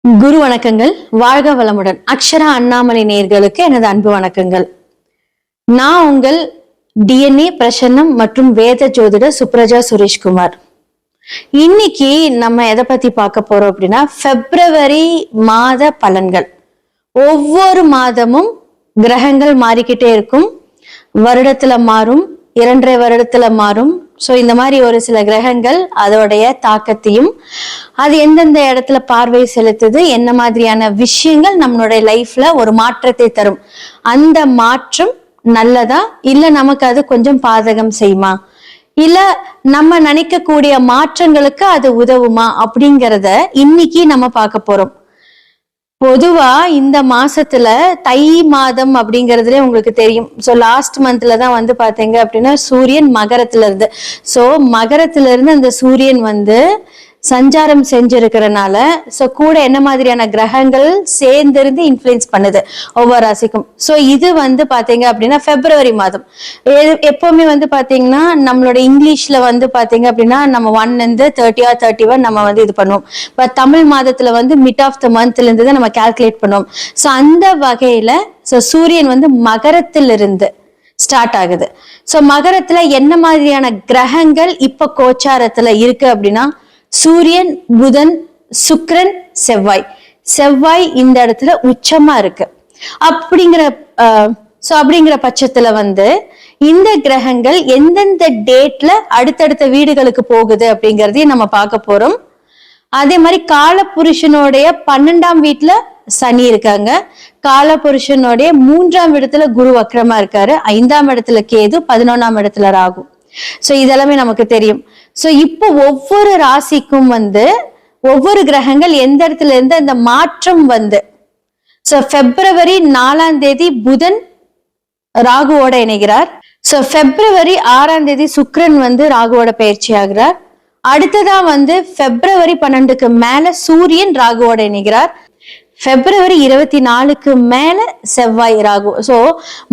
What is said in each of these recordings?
குரு வணக்கங்கள். வாழ்க வளமுடன். அக்ஷரா அண்ணாமலை நேயர்களுக்கு எனது அன்பு வணக்கங்கள். நான் உங்கள் டிஎன்ஏ பிரசன்னம் மற்றும் வேத ஜோதிடர் சுப்ரஜா சுரேஷ்குமார். இன்னைக்கு நம்ம எதை பத்தி பார்க்க போறோம் அப்படின்னா, பிப்ரவரி மாத பலன்கள். ஒவ்வொரு மாதமும் கிரகங்கள் மாறிக்கிட்டே இருக்கும். வருடத்துல மாறும், 2.5 வருடத்துல மாறும். ஸோ இந்த மாதிரி ஒரு சில கிரகங்கள் அதோடைய தாக்கத்தையும், அது எந்தெந்த இடத்துல பார்வை செலுத்துது, என்ன மாதிரியான விஷயங்கள் நம்மளுடைய லைஃப்ல ஒரு மாற்றத்தை தரும், அந்த மாற்றம் நல்லதா இல்ல நமக்கு அது கொஞ்சம் பாதகம் செய்யுமா, இல்ல நம்ம நினைக்கக்கூடிய மாற்றங்களுக்கு அது உதவுமா அப்படிங்கிறத இன்னைக்கு நம்ம பார்க்க போறோம். பொதுவா இந்த மாசத்துல தை மாதம் அப்படிங்கறதுல உங்களுக்கு தெரியும். சோ லாஸ்ட் மந்த்ல தான் வந்து பாத்தீங்க அப்படின்னா சூரியன் மகரத்துல இருந்து, சோ மகரத்துல இருந்து அந்த சூரியன் வந்து சஞ்சாரம் செஞ்சிருக்கிறனால சோ கூட என்ன மாதிரியான கிரகங்கள் சேர்ந்திருந்து இன்ஃபுளுன்ஸ் பண்ணுது ஒவ்வொரு ராசிக்கும். சோ இது வந்து பாத்தீங்க அப்படின்னா பிப்ரவரி மாதம். எப்பவுமே வந்து பாத்தீங்கன்னா நம்மளோட இங்கிலீஷ்ல வந்து பாத்தீங்க அப்படின்னா நம்ம 1 இருந்து 30 or 31 நம்ம வந்து இது பண்ணுவோம். பட் தமிழ் மாதத்துல வந்து மிட் ஆஃப் த மந்த்ல இருந்து தான் நம்ம கால்குலேட் பண்ணுவோம். சோ அந்த வகையில சோ சூரியன் வந்து மகரத்திலிருந்து ஸ்டார்ட் ஆகுது. சோ மகரத்துல என்ன மாதிரியான கிரகங்கள் இப்ப கோச்சாரத்துல இருக்கு அப்படின்னா, சூரியன், புதன், சுக்கிரன், செவ்வாய் இந்த இடத்துல உச்சமா இருக்கு. அப்படிங்கிற பட்சத்துல வந்து இந்த கிரகங்கள் எந்தெந்த டேட்ல அடுத்தடுத்த வீடுகளுக்கு போகுது அப்படிங்கறதையும் நம்ம பார்க்க போறோம். அதே மாதிரி காலபுருஷனுடைய 12ஆம் வீட்டுல சனி இருக்காங்க. காலபுருஷனுடைய 3ஆம் இடத்துல குரு வக்ரமா இருக்காரு. 5ஆம் இடத்துல கேது, 11ஆம் இடத்துல ராகு. சோ இதெல்லாமே நமக்கு தெரியும். சோ இப்போ ஒவ்வொரு ராசிக்கும் வந்து ஒவ்வொரு கிரகங்கள் எந்த இடத்துல இருந்து அந்த மாற்றம் வந்து, சோ பிப்ரவரி 4ஆம் தேதி புதன் ராகுவோட இணைகிறார். சோ பிப்ரவரி 6ஆம் தேதி சுக்கிரன் வந்து ராகுவோட பயிற்சி ஆகிறார். அடுத்ததா வந்து பிப்ரவரி 12க்கு மேல சூரியன் ராகுவோட இணைகிறார். பிப்ரவரி 24க்கு மேல செவ்வாய் ராகு. சோ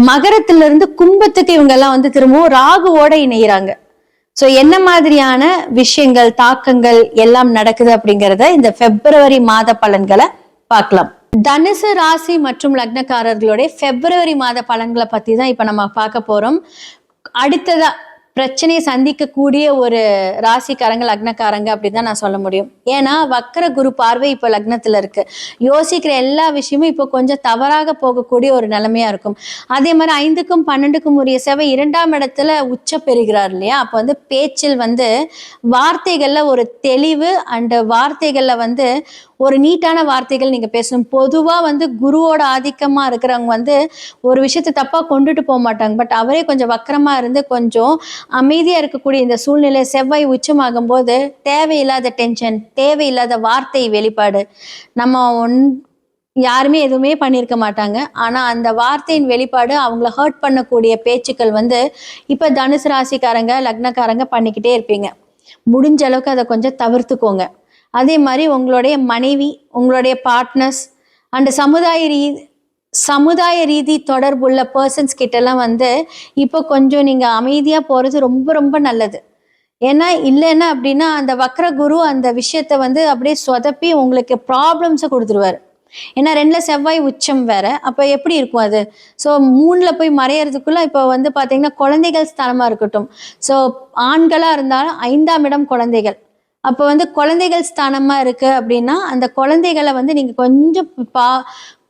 மகரத்துல இருந்து கும்பத்துக்கு இவங்க எல்லாம் வந்து திரும்பவும் ராகுவோட இணைகிறாங்க. சோ என்ன மாதிரியான விஷயங்கள், தாக்கங்கள் எல்லாம் நடக்குது அப்படிங்கறத இந்த பிப்ரவரி மாத பலன்களை பார்க்கலாம். தனுசு ராசி மற்றும் லக்னக்காரர்களுடைய பிப்ரவரி மாத பலன்களை பத்தி தான் இப்ப நம்ம பார்க்க போறோம். அடுத்ததா பிரச்சனையை சந்திக்கக்கூடிய ஒரு ராசிக்காரங்க, லக்னக்காரங்க அப்படின்னு நான் சொல்ல முடியும். ஏன்னா வக்கர குரு பார்வை இப்ப லக்னத்துல இருக்கு. யோசிக்கிற எல்லா விஷயமும் இப்போ கொஞ்சம் தவறாக போகக்கூடிய ஒரு நிலைமையா இருக்கும். அதே மாதிரி 5க்கும் 12க்கும் உரிய செவ்வாய் 2ஆம் இடத்துல உச்ச பெறுகிறார் இல்லையா. அப்ப வந்து பேச்சில் வந்து வார்த்தைகள்ல ஒரு தெளிவு அண்ட் வார்த்தைகள்ல வந்து ஒரு நீட்டான வார்த்தைகள் நீங்க பேசணும். பொதுவா வந்து குருவோட ஆதிக்கமா இருக்கிறவங்க வந்து ஒரு விஷயத்தை தப்பா கொண்டுட்டு போக மாட்டாங்க. பட் அவரே கொஞ்சம் வக்கரமா இருந்து கொஞ்சம் அமைதியா இருக்கக்கூடிய இந்த சூழ்நிலை, செவ்வாய் உச்சமாகும் போது தேவையில்லாத டென்ஷன், தேவையில்லாத வார்த்தை வெளிப்பாடு, நம்ம யாருமே எதுவுமே பண்ணியிருக்க மாட்டாங்க. ஆனா அந்த வார்த்தையின் வெளிப்பாடு அவங்கள ஹர்ட் பண்ணக்கூடிய பேச்சுக்கள் வந்து இப்ப தனுசு ராசிக்காரங்க, லக்னக்காரங்க பண்ணிக்கிட்டே இருப்பீங்க. முடிஞ்ச அளவுக்கு அதை கொஞ்சம் தவிர்த்துக்கோங்க. அதே மாதிரி உங்களுடைய மனைவி, உங்களுடைய பார்ட்னர்ஸ் அண்ட் சமுதாய ரீதி தொடர்புள்ள பர்சன்ஸ் கிட்ட எல்லாம் வந்து இப்போ கொஞ்சம் நீங்க அமைதியா போறது ரொம்ப ரொம்ப நல்லது. ஏன்னா இல்லைன்னா அப்படின்னா அந்த வக்ர குரு அந்த விஷயத்த வந்து அப்படியே சொதப்பி உங்களுக்கு ப்ராப்ளம்ஸை கொடுத்துருவாரு. ஏன்னா 2ல செவ்வாய் உச்சம் வேற. அப்ப எப்படி இருக்கும் அது? ஸோ 3ல போய் மறையறதுக்குள்ள இப்போ வந்து பாத்தீங்கன்னா குழந்தைகள் ஸ்தானமா இருக்கட்டும். ஸோ ஆண்களா இருந்தாலும் 5ஆம் இடம் குழந்தைகள். அப்போ வந்து குழந்தைகள் ஸ்தானமா இருக்கு அப்படின்னா அந்த குழந்தைகளை வந்து நீங்க கொஞ்சம்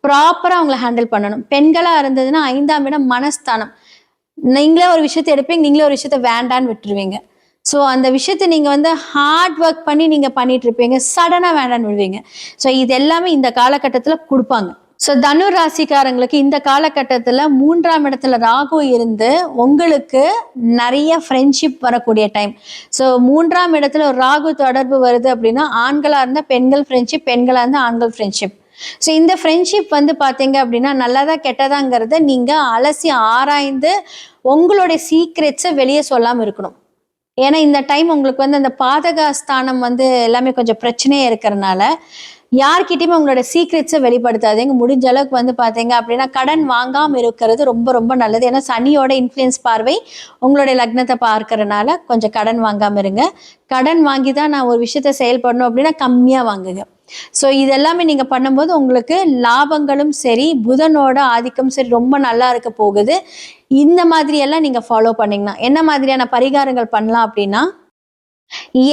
ப்ராப்பரா அவங்கள ஹேண்டில் பண்ணணும். பெண்களா இருந்ததுன்னா 5ஆம் இடம் மனஸ்தானம். நீங்களே ஒரு விஷயத்த எடுப்பீங்க, நீங்களே ஒரு விஷயத்த வேண்டான்னு விட்டுருவீங்க. ஸோ அந்த விஷயத்த நீங்க வந்து ஹார்ட் ஒர்க் பண்ணி நீங்க பண்ணிட்டு இருப்பீங்க, சடனா வேண்டான்னு விடுவீங்க. ஸோ இது எல்லாமே இந்த காலகட்டத்துல கொடுப்பாங்க. ஸோ தனுர் ராசிக்காரங்களுக்கு இந்த காலகட்டத்துல 3ஆம் இடத்துல ராகு இருந்து உங்களுக்கு நிறைய ஃப்ரெண்ட்ஷிப் வரக்கூடிய டைம். ஸோ 3ஆம் இடத்துல ஒரு ராகு தொடர்பு வருது அப்படின்னா ஆண்களா இருந்தா பெண்கள் ஃப்ரெண்ட்ஷிப், பெண்களா இருந்தா ஆண்கள் ஃப்ரெண்ட்ஷிப். ஸோ இந்த ஃப்ரெண்ட்ஷிப் வந்து பாத்தீங்க அப்படின்னா நல்லதா கெட்டதாங்கிறத நீங்க அலசி ஆராய்ந்து உங்களுடைய சீக்ரெட்ஸை வெளியே சொல்லாம இருக்கணும். ஏன்னா இந்த டைம் உங்களுக்கு வந்து அந்த பாதக ஸ்தானம் வந்து எல்லாமே கொஞ்சம் பிரச்சனையே இருக்கிறதுனால யார்கிட்டயுமே உங்களோட சீக்ரெட்ஸை வெளிப்படுத்தாதீங்க. முடிஞ்ச அளவுக்கு வந்து பார்த்தீங்க அப்படின்னா கடன் வாங்காமல் இருக்கிறது ரொம்ப ரொம்ப நல்லது. ஏன்னா சனியோட இன்ஃப்ளூயன்ஸ் பார்வை உங்களுடைய லக்னத்தை பார்க்கறனால கொஞ்சம் கடன் வாங்காமல் இருங்க. கடன் வாங்கி தான் நான் ஒரு விஷயத்த செயல்படணும் அப்படின்னா கம்மியாக வாங்குங்க. ஸோ இதெல்லாமே நீங்கள் பண்ணும்போது உங்களுக்கு லாபங்களும் சரி, புதனோட ஆதிக்கம் சரி ரொம்ப நல்லா இருக்க போகுது. இந்த மாதிரியெல்லாம் நீங்கள் ஃபாலோ பண்ணிங்கன்னா என்ன மாதிரியான பரிகாரங்கள் பண்ணலாம் அப்படின்னா,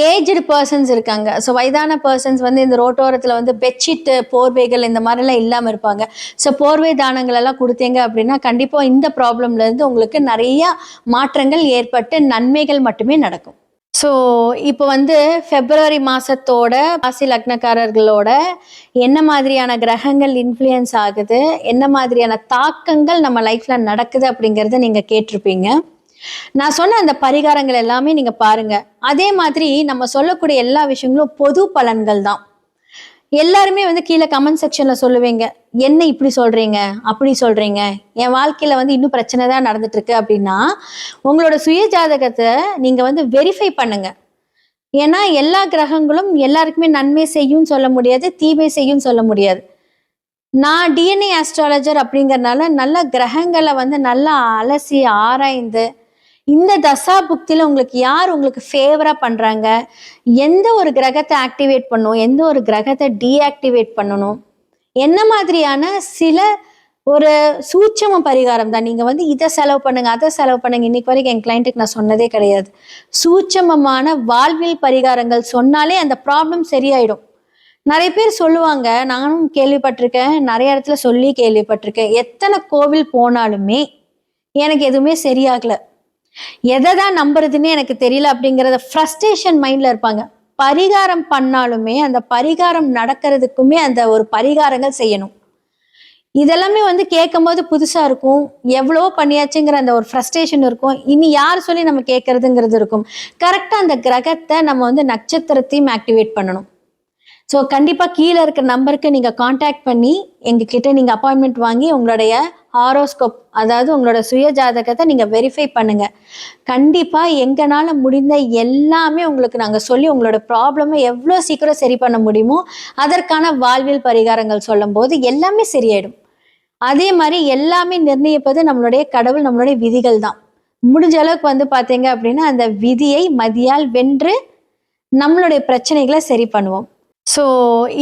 ஏஜ்டு பர்சன்ஸ் இருக்காங்க. ஸோ வயதான பர்சன்ஸ் வந்து இந்த ரோட்டோரத்தில் வந்து பெட்ஷீட்டு, போர்வைகள் இந்த மாதிரிலாம் இல்லாமல் இருப்பாங்க. ஸோ போர்வை தானங்கள் எல்லாம் கொடுத்தீங்க அப்படின்னா கண்டிப்பாக இந்த ப்ராப்ளம்லேருந்து உங்களுக்கு நிறையா மாற்றங்கள் ஏற்பட்டு நன்மைகள் மட்டுமே நடக்கும். ஸோ இப்போ வந்து பிப்ரவரி மாதத்தோட ராசி லக்னக்காரர்களோட என்ன மாதிரியான கிரகங்கள் இன்ஃப்ளூயன்ஸ் ஆகுது, என்ன மாதிரியான தாக்கங்கள் நம்ம லைஃப்பில் நடக்குது அப்படிங்கிறத நீங்கள் கேட்டிருப்பீங்க. நான் சொன்ன அந்த பரிகாரங்கள் எல்லாமே நீங்கள் பாருங்கள். அதே மாதிரி நம்ம சொல்லக்கூடிய எல்லா விஷயங்களும் பொது பலன்கள் தான். எல்லாருமே வந்து கீழே கமெண்ட் செக்ஷன்ல சொல்லுவீங்க, என்ன இப்படி சொல்றீங்க, அப்படி சொல்றீங்க, என் வாழ்க்கையில வந்து இன்னும் பிரச்சனை தான் நடந்துட்டு இருக்கு அப்படின்னா, உங்களோட சுய ஜாதகத்தை நீங்க வந்து வெரிஃபை பண்ணுங்க. ஏன்னா எல்லா கிரகங்களும் எல்லாருக்குமே நன்மை செய்யும் சொல்ல முடியாது, தீமை செய்யும் சொல்ல முடியாது. நான் டிஎன்ஏ ஆஸ்ட்ராலஜர் அப்படிங்கறதுனால நல்ல கிரகங்களை வந்து நல்லா அலசி ஆராய்ந்து இந்த தசா புக்தியில் உங்களுக்கு யார் உங்களுக்கு ஃபேவராக பண்ணுறாங்க, எந்த ஒரு கிரகத்தை ஆக்டிவேட் பண்ணணும், எந்த ஒரு கிரகத்தை டீஆக்டிவேட் பண்ணணும், என்ன மாதிரியான சில ஒரு சூட்சம பரிகாரம் தான். நீங்கள் வந்து இதை செலவு பண்ணுங்க, அதை செலவு பண்ணுங்க. இன்னைக்கு வரைக்கும் என் கிளைண்ட்டுக்கு நான் சொன்னதே கிடையாது. சூட்சமமான வாழ்வியல் பரிகாரங்கள் சொன்னாலே அந்த ப்ராப்ளம் சரியாயிடும். நிறைய பேர் சொல்லுவாங்க, நானும் கேள்விப்பட்டிருக்கேன், நிறைய இடத்துல சொல்லி கேள்விப்பட்டிருக்கேன், எத்தனை கோவில் போனாலுமே எனக்கு எதுவுமே சரியாகலை, எதை தான் நம்புறதுன்னு எனக்கு தெரியல அப்படிங்கிறத ஃப்ரஸ்ட்ரேஷன் மைண்ட்ல இருப்பாங்க. பரிகாரம் பண்ணாலுமே அந்த பரிகாரம் நடக்கிறதுக்குமே அந்த ஒரு பரிகாரங்கள் செய்யணும். இதெல்லாமே வந்து கேட்கும் போது புதுசா இருக்கும், எவ்வளவோ பண்ணியாச்சுங்கிற அந்த ஒரு ஃப்ரஸ்ட்ரேஷன் இருக்கும். இனி யார் சொல்லி நம்ம கேட்கறதுங்கிறது இருக்கும். கரெக்டா அந்த கிரகத்தை நம்ம வந்து நட்சத்திரத்தையும் ஆக்டிவேட் பண்ணணும். ஸோ கண்டிப்பாக கீழே இருக்கிற நம்பருக்கு நீங்கள் காண்டாக்ட் பண்ணி எங்ககிட்ட நீங்கள் அப்பாயின்மெண்ட் வாங்கி உங்களுடைய ஹாரோஸ்கோப், அதாவது உங்களோட சுய ஜாதகத்தை நீங்கள் வெரிஃபை பண்ணுங்கள். கண்டிப்பாக எங்களால் முடிந்த எல்லாமே உங்களுக்கு நாங்கள் சொல்லி உங்களோட ப்ராப்ளமை எவ்வளோ சீக்கிரம் சரி பண்ண முடியுமோ அதற்கான வாழ்வியல் பரிகாரங்கள் சொல்லும் போது எல்லாமே சரியாயிடும். அதே மாதிரி எல்லாமே நிர்ணயிப்பது நம்மளுடைய கடவுள், நம்மளுடைய விதிகள் தான். முடிஞ்ச அளவுக்கு வந்து பார்த்தீங்க அப்படின்னா அந்த விதியை மதியால் வென்று நம்மளுடைய பிரச்சனைகளை சரி பண்ணுவோம். ஸோ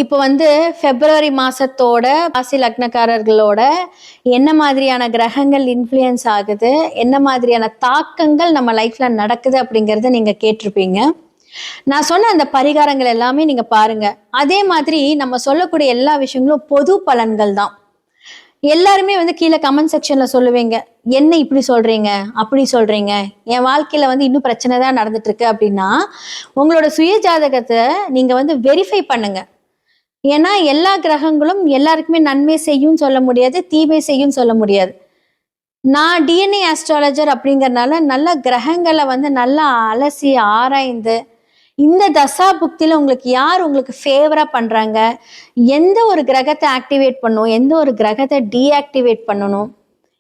இப்போ வந்து பிப்ரவரி மாதத்தோட ராசி லக்னக்காரர்களோட என்ன மாதிரியான கிரகங்கள் இன்ஃப்ளூயன்ஸ் ஆகுது, என்ன மாதிரியான தாக்கங்கள் நம்ம லைஃப்பில் நடக்குது அப்படிங்கிறத நீங்கள் கேட்டிருப்பீங்க. நான் சொன்ன அந்த பரிகாரங்கள் எல்லாமே நீங்கள் பாருங்கள். அதே மாதிரி நம்ம சொல்லக்கூடிய எல்லா விஷயங்களும் பொது பலன்கள் தான். எல்லாருமே வந்து கீழே கமெண்ட் செக்ஷன்ல சொல்லுவீங்க, என்ன இப்படி சொல்றீங்க, அப்படி சொல்றீங்க, என் வாழ்க்கையில வந்து இன்னும் பிரச்சனை தான் நடந்துட்டு இருக்கு அப்படின்னா, உங்களோட சுய ஜாதகத்தை நீங்க வந்து வெரிஃபை பண்ணுங்க. ஏன்னா எல்லா கிரகங்களும் எல்லாருக்குமே நன்மை செய்யும் சொல்ல முடியாது, தீமை செய்யும் சொல்ல முடியாது. நான் டிஎன்ஏ ஆஸ்ட்ராலஜர் அப்படிங்கறதுனால நல்ல கிரகங்களை வந்து நல்லா அலசி ஆராய்ந்து இந்த தசா புக்தியில் உங்களுக்கு யார் உங்களுக்கு ஃபேவராக பண்ணுறாங்க, எந்த ஒரு கிரகத்தை ஆக்டிவேட் பண்ணணும், எந்த ஒரு கிரகத்தை டீஆக்டிவேட் பண்ணணும்,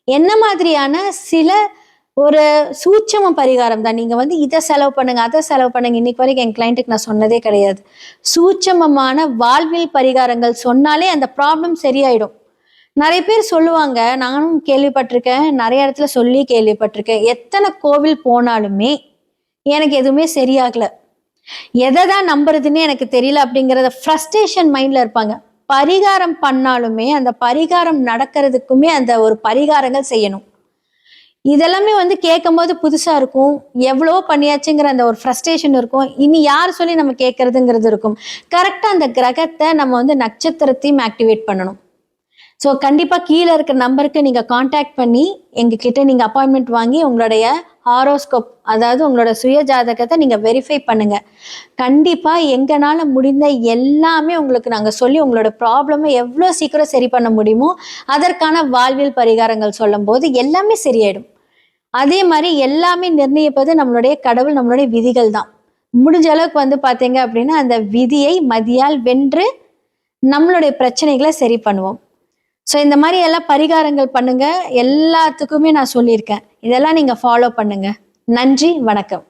என்ன மாதிரியான சில ஒரு சூட்சம பரிகாரம் தான். நீங்கள் வந்து இதை செலவு பண்ணுங்க, அதை செலவு பண்ணுங்க. இன்னைக்கு வரைக்கும் என் கிளைண்ட்டுக்கு நான் சொன்னதே கிடையாது. சூட்சமமான வாழ்வியல் பரிகாரங்கள் சொன்னாலே அந்த ப்ராப்ளம் சரியாயிடும். நிறைய பேர் சொல்லுவாங்க, நானும் கேள்விப்பட்டிருக்கேன், நிறைய இடத்துல சொல்லி கேள்விப்பட்டிருக்கேன், எத்தனை கோவில் போனாலுமே எனக்கு எதுவுமே சரியாகலை, எதை தான் நம்புறதுன்னு எனக்கு தெரியல அப்படிங்கிறத ஃப்ரஸ்ட்ரேஷன் மைண்ட்ல இருப்பாங்க. பரிகாரம் பண்ணாலுமே அந்த பரிகாரம் நடக்கிறதுக்குமே அந்த ஒரு பரிகாரங்கள் செய்யணும். இதெல்லாமே வந்து கேட்கும் போது புதுசா இருக்கும், எவ்வளோ பண்ணியாச்சுங்கிற அந்த ஒரு ஃப்ரஸ்ட்ரேஷன் இருக்கும். இனி யார் சொல்லி நம்ம கேட்கறதுங்கிறது இருக்கும். கரெக்டா அந்த கிரகத்தை நம்ம வந்து நட்சத்திரத்தையும் ஆக்டிவேட் பண்ணணும். ஸோ கண்டிப்பாக கீழே இருக்கிற நம்பருக்கு நீங்கள் காண்டாக்ட் பண்ணி எங்ககிட்ட நீங்கள் அப்பாயின்மெண்ட் வாங்கி உங்களுடைய ஹாரோஸ்கோப், அதாவது உங்களோட சுய ஜாதகத்தை நீங்கள் வெரிஃபை பண்ணுங்கள். கண்டிப்பாக எங்களால் முடிந்த எல்லாமே உங்களுக்கு நாங்கள் சொல்லி உங்களோட ப்ராப்ளமை எவ்வளோ சீக்கிரம் சரி பண்ண முடியுமோ அதற்கான வாழ்வியல் பரிகாரங்கள் சொல்லும் போது எல்லாமே சரியாயிடும். அதே மாதிரி எல்லாமே நிர்ணயிப்பது நம்மளுடைய கடவுள், நம்மளுடைய விதிகள் தான். முடிஞ்ச அளவுக்கு வந்து பார்த்தீங்க அப்படின்னா அந்த விதியை மதியால் வென்று நம்மளுடைய பிரச்சனைகளை சரி பண்ணுவோம். ஸோ இந்த மாதிரி எல்லாம் பரிகாரங்கள் பண்ணுங்க. எல்லாத்துக்குமே நான் சொல்லியிருக்கேன், இதெல்லாம் நீங்கள் ஃபாலோ பண்ணுங்க. நன்றி, வணக்கம்.